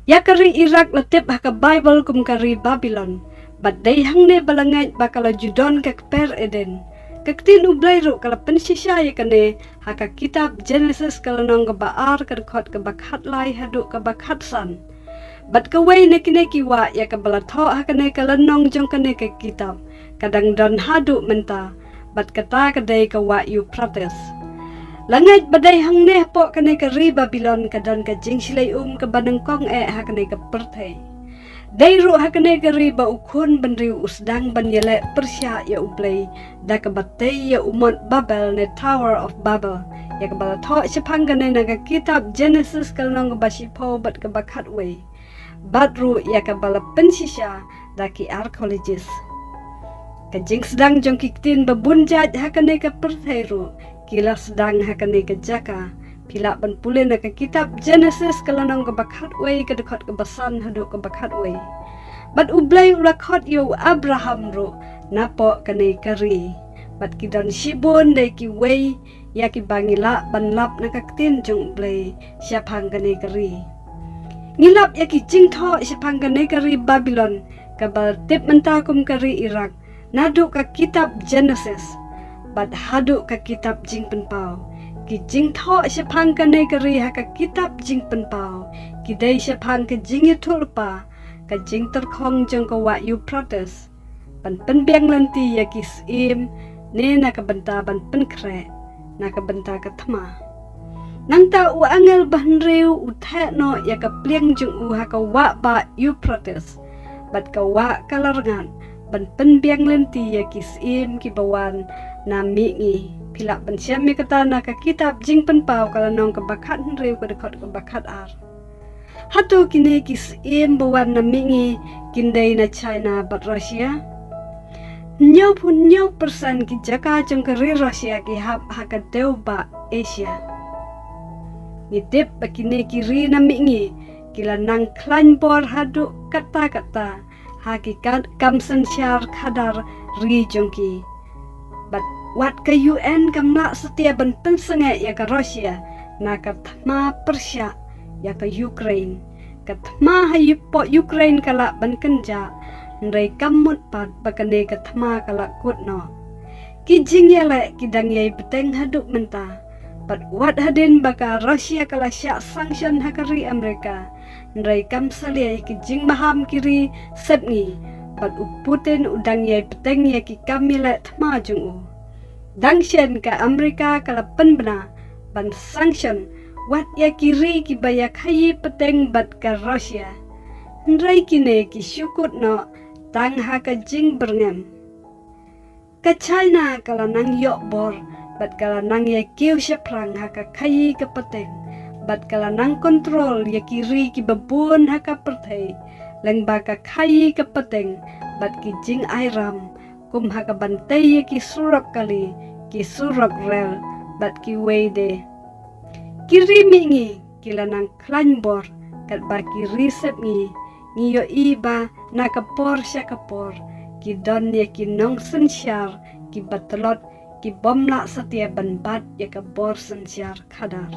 Ya kari Irak latip haka Bible kum kari Babylon. Bat day hang ne balangait bakala judon ke per Eden. Kaktin ublay ro kala pensisya ya kane haka kitab Genesis kala nong ke baar ke dekot ke bakhat lai haduk ke bakhat san. Bat kaway neki wa ya ke balatho hakane kala nong jong kane ke kitab. Kadang don haduk menta. Bat kata kadai ke wa Euphrates. Langait badai hang neh po kane ke ri Babylon kadon ke jing silay ke banengkong hakane ke perthei. Dai ru hakane ke ri ba ukun benriu usdang ban yele Persia ya ublay da ke batei ya umot Babel ne Tower of Babel ya ke balatho sepang kane naga kitab Genesis kalnong ke basipo bat ke bakhat way. Bat ru ya ke bala pensisya da ki archaeologist. Kajing sedang jong kiktin babunjat hakane ke pertheiru kila sedang hakane ke jaka pila ban pule na ke kitab Genesis kalanong ke bakhat way ke dekot ke basan haduk ke bakhat way. Bat ublay ulakot yo Abraham ro napo kane kari. Bat kidon sibon de ki way ya ki bangila banlap na kaktin jong ublay siapang kane kari. Ngilap ya ki jingtho siapang kane kari Babylon kabal tip mentakum kari Irak. Naduk ke kitab Genesis, bat haduk ke kitab jing penpau. Ki jing tho sepang ke negeri haka kitab jing penpau. Ki day sepang ke jing tulpa, ke jing terkhong jeng ke wa Euphrates. Ban penbiang lanti ya kis im, ne na ke benta ban penkre, na ke benta ke thema. Nang ta u angel bahan riu u theh no ya ke pliang jeng u haka wa ba Euphrates. Bat ke wa kalarangan. Ban penbiang lenti ya kisim ki bawan na mingi pilak ban siam mi kata na ka kitab jing penpau kala nong ke bakhat riu ke dekot ke bakhat ar. Hato kini kisim bawan na mingi kindai na China bat Rusia. 90% ki jaka jong keri Rusia ki hap haka deu ba Asia. Nitip bakine kiri na mingi kila nang klan bor haduk kata-kata hakikat kamsen syar kadar ri jongki. Bat wat ke UN kamla setia ban pensengai ya ke Rusia na ke thma Persia ya ke Ukraine. Ke thma hayu po Ukraine kala ban kenja ndai kamut pat bakane ke thma kala kutno. Ki jing yale kidang yai beteng haduk menta. Bat wat hadin baka Rusia kala syak sanction hakari Amerika. Ndai kam salia ki jing maham kiri sepngi bat Putin udang yai peteng ya ki kamile thma jung u. Dang shen ka Amerika kala penbena ban sanction wat ya kiri ki baya khayi peteng bat ka Rusia. Ndai kine ki syukut no tang ha ka jing berngem. Ka China kala nang yok bor bat kala nang ya kiu seprang ha ka khayi ka peteng. Bat kala nang kontrol ya kiri ki babun haka perthei leng baka khayi ke peteng bat ki jing airam kum haka bantai ya ki surok kali ki surok rel bat ki weide kiri mingi kila nang klan bor kat ba ki risep ngi yo iba na kapor sya kapor ki don ya ki nong sensyar ki batelot ki bomla setia ban bat ya ka bor sensyar kadar.